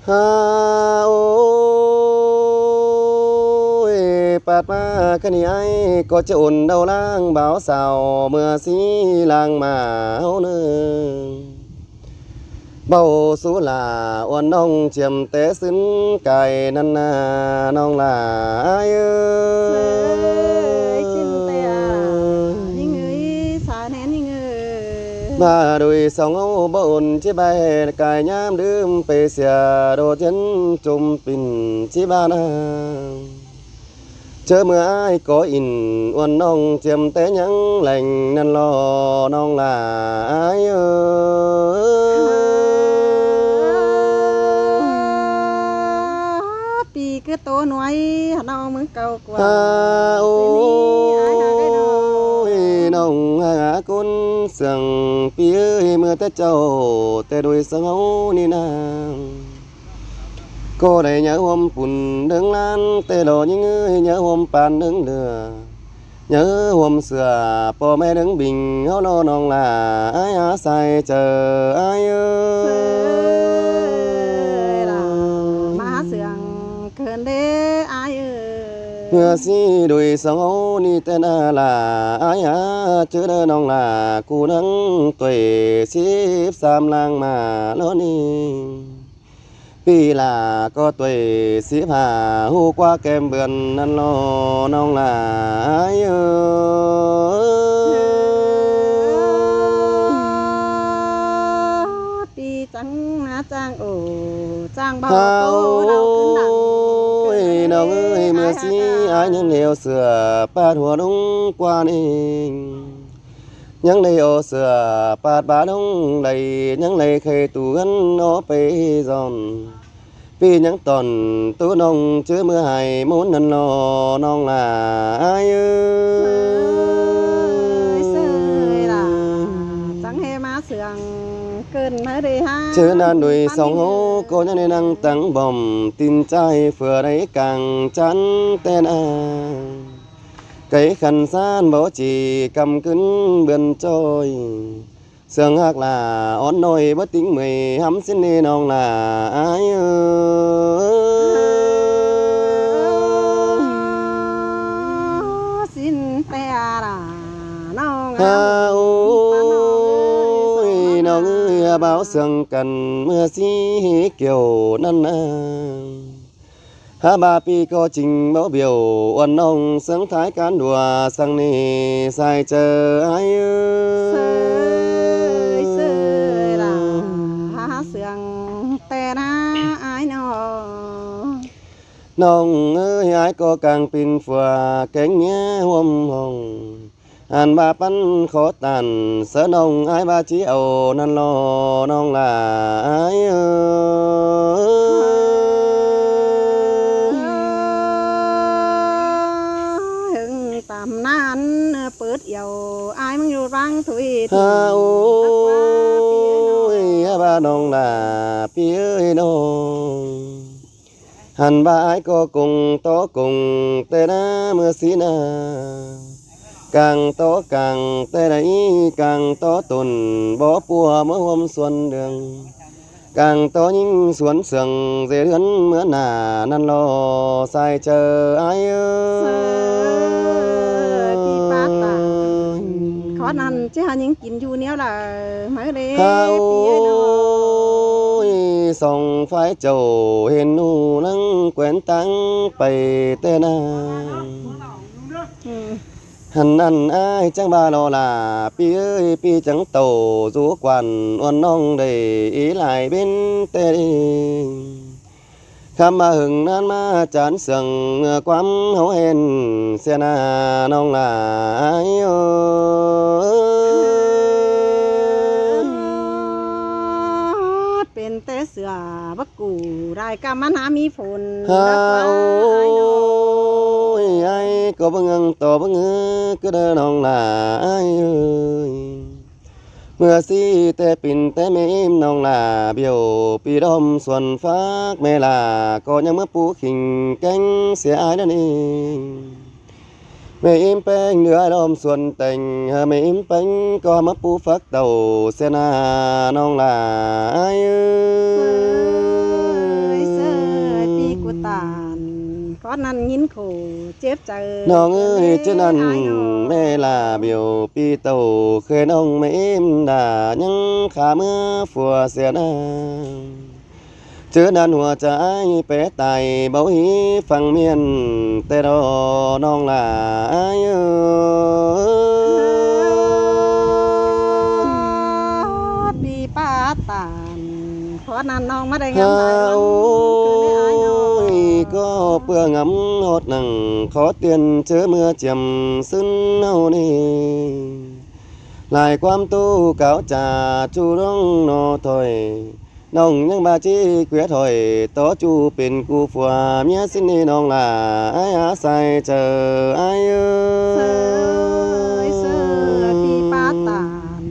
ฮาโอ้ยปาดมาขะนี่ไอ้ก็จะอุ่นเดาล่างบ่าวสาวเมื่อสีลางมาเฮาเนึงเบาสุลาอ้วนน้องเจียมแต่ซึ้นไก่นั่นนาน้องลาเอ้ย xin tè những người xa nén những người มาโดยสองเอาบ่อุ่นที่ใบกายยามดื่มไปเสียโดดเย็นจุมปิ่นที่บ้านนาเจอเมื่ออ้ายก็อินอ้วนน้องเจียมแต่ยังแหล่งนั่นรอน้องลาอ้ายเอ้ย ปีcứ tô nuôi nó mới cầu ฮา quả โอ้ ai hà cái đó ยน้องหาคนเสียงปีเอ้ยเมื่อแต่เจ้าแต่โดยสงเอานี่นางก็ได้nhớ hômปุ่นเดิงล้านแต่ดอกยังเอ้ยnhớ hômปานเดิงเดือnhớ hôm xưaพ่อแม่เดิงบิ่งเฮานอน้องลาอ้ายอาใส่เจออ้ายเอ้ย là má sườn cơn đế ai เมื่อ ơi สิโดยสองเอานี่แต่นาลาอ้ายอาเจอเด้อน้องลากูนังตวย13ลางมาแล้วนี่ปีลาก็ตวย15หูกว่าแก้มเบือนนั่นรอน้องลาอ้ายเอ้ย đi trắng má trang ổ trang เฮา bao tô đầu cứ โอ้ nặng ยน้องเอ้ยเมื่อสิอ้ายยังเหลียวเสือปาดหัวลงกว่านี่ยังได้เอาเสือปาดบาลงได้ยังได้เคยตูกันเอาไปซ่อนปียังตอนตัวน้องเจอเมื่อให้มุนนั่นรอน้องลาอ้ายเอ้ย sơi là trắng he má sườn cơn mới đi ha เจอนานด้วยสองหูก็ยังได้นั่งตั้งบ่มตินใจเฟื่อได้กลางจันแต่นาไก่ขันซานบ่จีกำกึนเบือนจอยเสืองหักลาอ่อนน้อยบ่ติ้งเมยหำสิ้นนี่น้องลาอ้ายเอ้ย xin te là nó ฮา ngắm โอ้ย nó น้องเอ้ยบ่าวเสืองกันเมื่อสิเกี่ยวนั่นนาหาบาปีก็จริงบ่เบี้ยวอ้วนน้องเสืองท้ายการดัวสังนี่ใส่เจออ้ายเอ้ย sơi sơi là sườn te na ai nó น้องเอ้ยอ้ายก็กลางปินฝัวแกงเงี้ยห่วมห้องอ่านบาปันขอตันเสอน้องอ้ายบาจีเอานั่นรอน้องลาอ้ายเอ้ย hưng tạm nan bớt dầu ai mang vô răng thủy ฮาโอ้ยบาน้องลาพี่เอ้ยน้องหันบาอ้ายก็กงโตกงแต่นาเมื่อสีนากลางโตกลางแต่ไหนกลางโตตนบ่ปัวเมื่อหมส่วนเดืองกลางโตยิ่งสวนเสืองเสเดือนเมื่อหน้านั่นรอใส่เจออ้ายเอ้ย พี่ป้าตาขอนั่นจะหายังกินอยู่เนี้ยล่ะมาเด้ ฮาโอ้ พี่เอ้ยน้อย ส่องไฟเจ้าเห็นหนูนั่งแขวนตั้งไปแต่นา อืม หันนั่นอ้ายจังบาโลลาพี่เอ้ยพี่จังโตจูกวันอ้วนน้องได้อีหลายเป็นแต่ดีคำมาหึงนั้นมาจานเสืองความเฮาเห็นเสียหนาน้องลาอ้ายเอ้ย เป็นแต่เสือบักกูได้กำมันหามีฝน ฮา รักว่า โอ้ ไอ้น้อย ยไอ้ก็บ่เงิงต่อบ่เงือก็เด้อน้องลาอ้ายเอ้ยเมื่อสิแต่ปิ่นแต่แม่อิ่มน้องลาเบี้ยวปีดอมส่วนฟากแม่ลาก็ยังมาปูขิงแกงเสียอายนั่นเองแม่อิ่มแป้งเนื้อดอมส่วนแต่งแม่อิ่มแป้งก็มาปูฟักเต่าเสียหนาน้องลาอ้ายเอ้ย có năn nhìn khổ chết chờ น้องเอ้ยเจ้านั้นแม่ลาเบียวปีเต่าเคยน้องไม่เอ็มด่ายังขาเมื่อฝัวเสียนาเจอดันหัวใจเปตายเบาหีฟังเมียนแต่รอน้องลาเอ้ย ปีป้าตานขอนันน้องมาได้ เฮ งามได้ า วันคือได้อายน้อง ก็เปื่องำหดหนังขอเตือนเจอเมื่อเจียมซึ้นเฮานี่หลายความตู้เก่าจ่าจูร้องนอถอยน้องยังบาจีเกวียถอยต่อจูเป็นกูฝัวเมียสินี่น้องลาอายอาศัยเจออายเอ้ เสื ย อเสือปีป้าตาน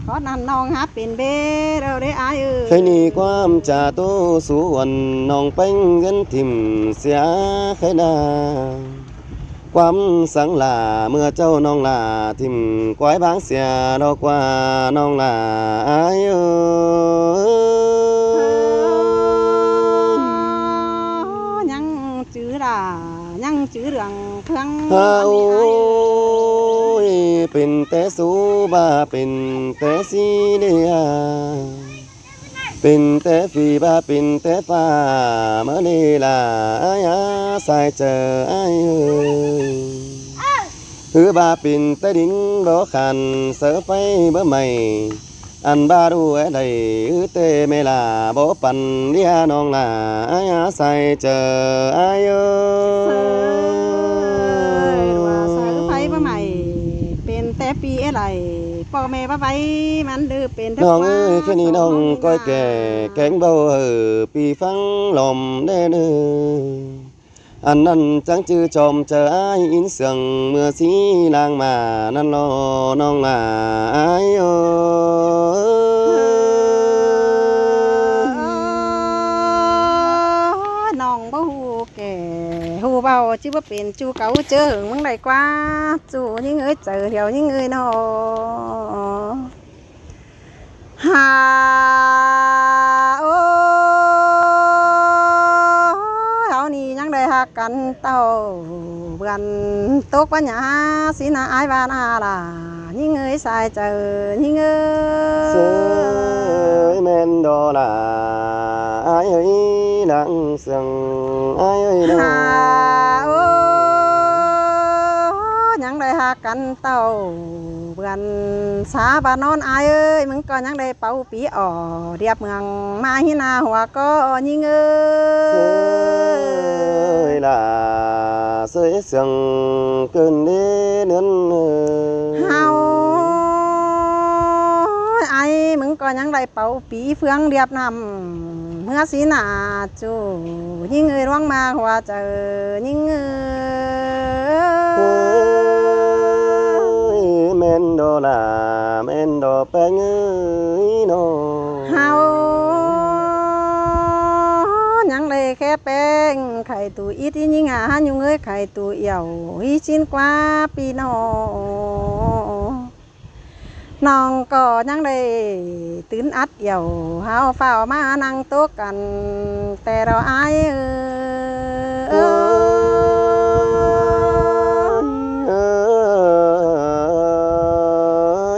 ขอนันน้องหาเป็นเบ้เราได้อายเอ้ย เคยหนีความจ่าโตสู่วันน้องเป็นเงินทิมเสียเคยนาความสังลาเมื่อเจ้าน้องลาทิมกวายบางเสียดอกว่าน้องลาอายเอ้ย ยังจื้อด่ายังจื้อเรื่องเพื่อง เฮา อันนี้อายเอ้ย เป็นแต่สูบาเป็นแต่สีเดียเป็นแต่ฝีบาเป็นแต่ฟ้าเมื่อนี้ลาอายอาสายเจออายเอ้ยคือบาเป็นแต่ดิ่งรอขันเสือไฟเบอร์ใหม่อันบาดูไอ้ใดเตเมลาบ่ปันเดียน้องลาอายอาสายเจออายเอ้ เสือย ว่าเสือไฟ ย บ่ใหม่เป็นแต่ปีอะไรพ่อแม่บ่ไปมันดื้อเป็นแต่ น้อง ฟ้า เอ้ยแค่นี้น้องก้อยแก่แกงเบาปีฟังลมแน่เนออันนั้นจังจื้อจอมเจออ้ายอินเสียงเมื่อสีลางมานั่นรอน้องลาอ้ายเอ้ น้องบ่ฮู้แก่ฮู้เบาจิบ่เป็นจูเก่าเจอหึงมึงได้กว่าจูยิ่งเอ้ยเจอเดียวยิ่งเอ้ยน้อหาโอ้เฮานี่ยังได้ฮักกันเต้าเบือนตกปัญญาสินาอายบ้านอาล่ะยิ่งเอ้ยสายเจอยิ่งเอ้ เสยแม่นดอลาอ้ายเอ้ยดังเสียงอ้ายเอ้ยน้อ หาโอ้ยังได้หากันเต้าเบือนสาบานนอนอายเอ้ยมึงก็ยังได้เป่าปีอ่อเรียบเมืองมาหินาหัวก็ยิงเอ้ เส ย ยlà sơi sương cơn đi nương เฮาไอ้มึงก็ยังได้เป่าปีเฟืองเรียบนำเมื่อสีหนาจูยิงเอ้ยร้องมาหัวเจอยิงเอ้ย men đồ là men đồ bèn ơi nó เฮายังเลยแค่แป้งไข่ตูอีที่ยิงหาอยู่เงยไข่ตูเอี่ยวอีชินกว่าปีนอน้องก็ยังได้ตื่นอัดเอี่ยวเฮาเฝ้ามานั่งโต๊ะกัน แต่เราอายเอ้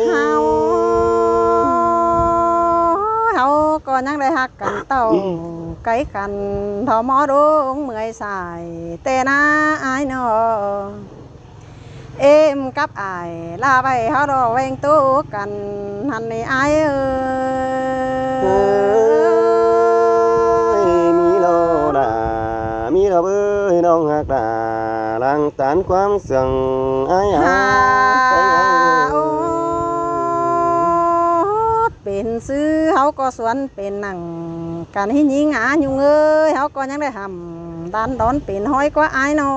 ย เฮาก็ยังได้ฮักกันเต้าไกลกันทอมอดงเมื่อยสายแต่น้าอายนอเอ็มกับอายลาไปเฮารอเวงตู้กันหันในอายมีโลดามีเราเอ้ยน้องหักดาลังตานความเสื่องอาย หา โอ้ เป็นซื้อเฮาก็สวนเป็นหนังกันให้ยิงหาอยู่เอ้ยเฮาก็ยังได้ทำดันดอนเป็นห้อยกว่าอายนอ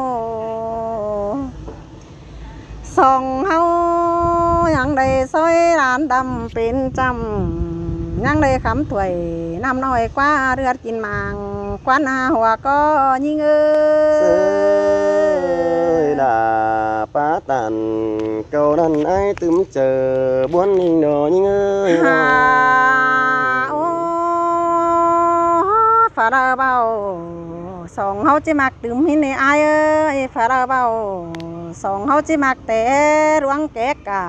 ส่องเฮายังได้ซอยร้านดำเป็นจำยังได้คำถวยน้ำน้อยกว่าเรือกินมางกว่าหน้าหัวก็ยิงเอ้ ơi là phá tàn cầu đàn ai tưm chờ buôn hình đồ nhưng ơi หาโอ้ฝาดาเบา สองเฮาจิมักดื่มหินในอายเอ้ยฝาเราเบาสองเฮาจิมักแต่รวงแกกา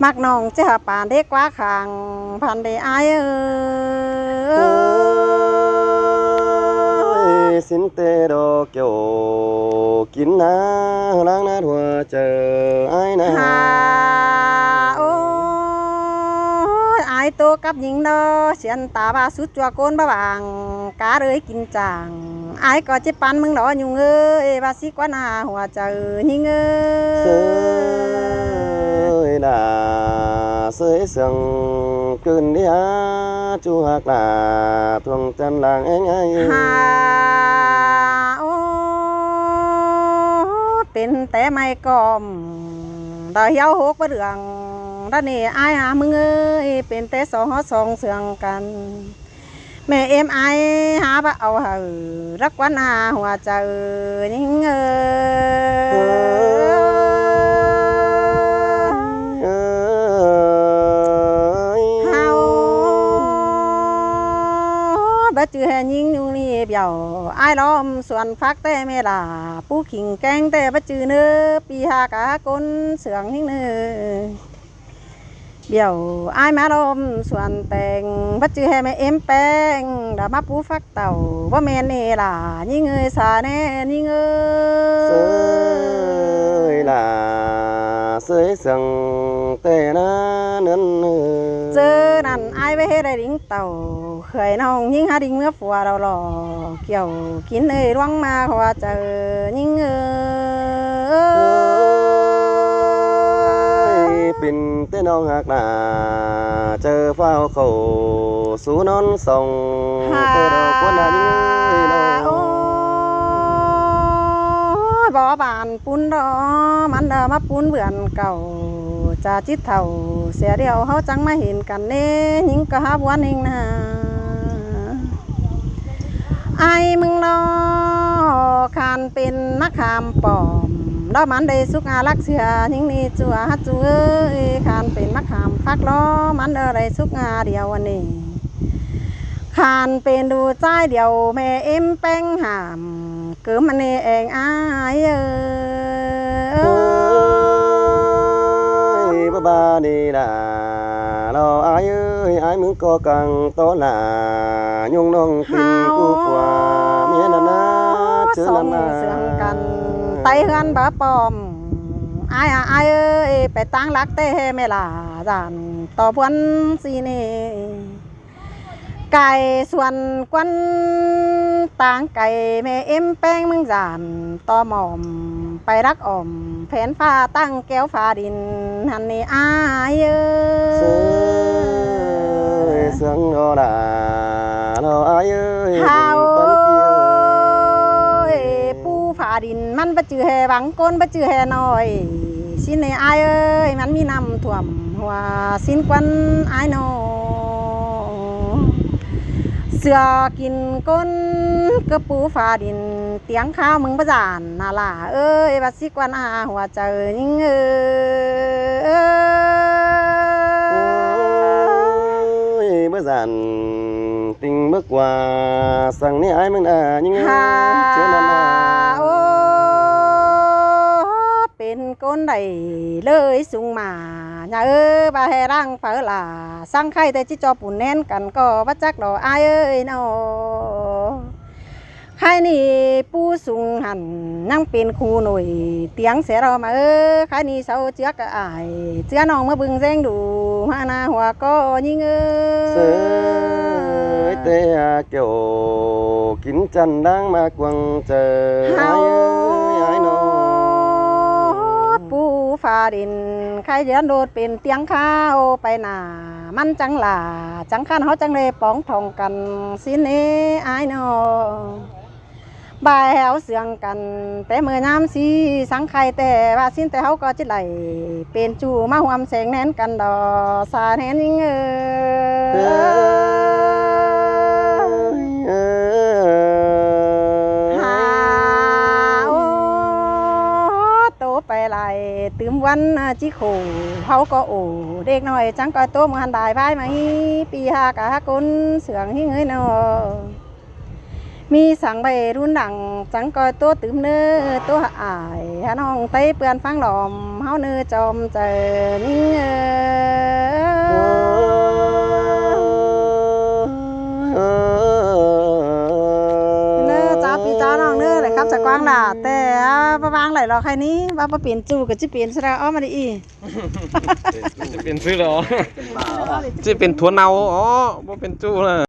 มักน้องจะป่านเด็กกว่าข้างพันได้อายเอ้ย xin tê đồ kiểu kín ná lang ná thua chờ ai ná หาโอ้ยอายตัวกับหญิงเด้อเสียนตาบาสุดจัวโกนบ่บางกาเลยกินจางอายก็จิปันมึงดออยู่เอ้ยบาสิกว่าหน้าหัวเจอหิงเอ้ sơi là sơi sương cơn đi á chu hạc là thuồng chân làng anh ai หาโอ้เป็นแต่ไม่กอมดอยเหี่ยวหกบ่เรื่องด้านนี้อายหามึงเอ้ยเป็นแต่สองเฮาสองเสืองกันแม่เอ็มไอหาบ่เอาเหอรักวันหาหัวเจอยิงเอ้ยเฮาบ่จือแห่ยิงอยู่นี่เบี่ยวอายล้อมสวนฟักแต่แม่ล่ะปูขิงแกงแต่บ่จือเน้อปีหากะกนเสืองหิงเน้อเบี่ยวอายมาลมส่วนแต่งบัดจือให้แม่เอ็มแป้งดามาปูฟักเต่าว่าแม่นนี่ล่ะยิ่งเอ้ยสาแน่ยิ่งเอ้ sơi là sơi sương tê ná nấn เจอนั่นอายไว้ให้ได้ดิ้งเต่าเคยน้องยิ่งหาดิ้งเมื่อฝัวเราหล่อเกี่ยวกินเอ้ยร่วงมาขวาเจอยิ่งเอ้ย ปิ่นเต้นองหักหน้าเจอเฝ้าเขาสู่นอนส่งเตดอกวันนั้นน้อง โอ้ยบ่บานปุ้นดอมันเดอมาปุ้นเบื่อนเก่าจะจิตเท่าเสียเดียวเฮาจังมาเห็นกันเน่หญิงก็หาบวนเองนะไอ้มึงรอคานเป็นนักขามปอมดอมันได้สุกอาลักเสือหญิงนี่จัวฮัดจัวเอ้ยคานเป็นนักขามฟักล้อมันเดอได้สุกอาเดียววันนี้คานเป็นดูใจเดียวแม่เอ็มแป้งหามเกิดมันเองอายเอ้ย ba ba đi là lo ai ơi ai muốn có càng to là nhung non tình cu phà miên là na สองเสืองกันไตเฮือนบ่ปอมอายอายเอ้ยไปตั้งรักเต้แม่ล่ะจานต่อพวนสีนี่ไก่ส่วนกวนต่างไก่แม่เอ็มแป้งมึงจานต่อหม่อมไปรักอ่อมแผนฟ้าตั้งแก้วฟ้าดินหันนี่อายเอ้ย sương đó là lo ai ơi เฮาปูฝาดินมันบ่จือแห่บังก้นบ่จือแห่น้อยสินในอายเอ้ยมันมีน้ำท่วมหัวสินกวนอายน้อเสือกินก้นกระปูฝาดินเตียงข้าวมึงประจานนาล่ะเอ้ยบัดสิกวนอาหัวเจอยิ่งเอ้ย mới dàn tình bước qua sang ní ai mình à nhưng chưa năm à โอ้เป็นก้นใดเลยสูงมาอย่าบาแห่ร่างเผอล่ะสั่งไข่แต่จิจอปุ่นแน่นกันก็บัจักดอกอายเอ้ยเนาะไข่นี่ปูสูงหันนั่งเป็นครูหน่อยเตียงเสียเรามาไข่นี่เสาเจือกอายเจือน้องมาบึงแซงดูมาหน้าหัวก็ยิ่งsới tê kiểu kín chân đang mà quăng chờ ai ơi ai nó ปูฟ้าดินใครเดือนโดดเป็นเตียงข้าวไปหน้ามันจังหล่าจังขันเขาจังเลยป้องทองกันสิเนอายนอบ่ายแหวเสืองกันแต่เมื่อน้ำสีสังไข่แต่ว่าสิ้นแต่เขาก็จิไหลเป็นจูมาหวมแสงแน่นกันดอสาแน่นยิ่งไปไหลตื่มวันจิโขเขาก็โอเด็กหน่อยจังก็โตมันได้ไปไหมปีหากะกุนเสืองหิ้งเอ้ยนอ มีสังใบรุ่นดังสังกอยตัวตื่มเนื้อตัวอายฮะน้องไต้เปื่อนฟังหลอมเฮาเนื้อจอมเจอนิ่งเนื้อจ้าพี่จ้าน้องเนื้อเลยครับจะกว้างด่าแต่ประวางไหลเราใครนี้ว่าประเปลี่ยนจู่กับจิเปลี่ยนซะแล้วอ้อมาดิอี จะเป็นซื้อเหรอจะเป็นถั่วเน่าอ๋อบ่เป็นจู้นะ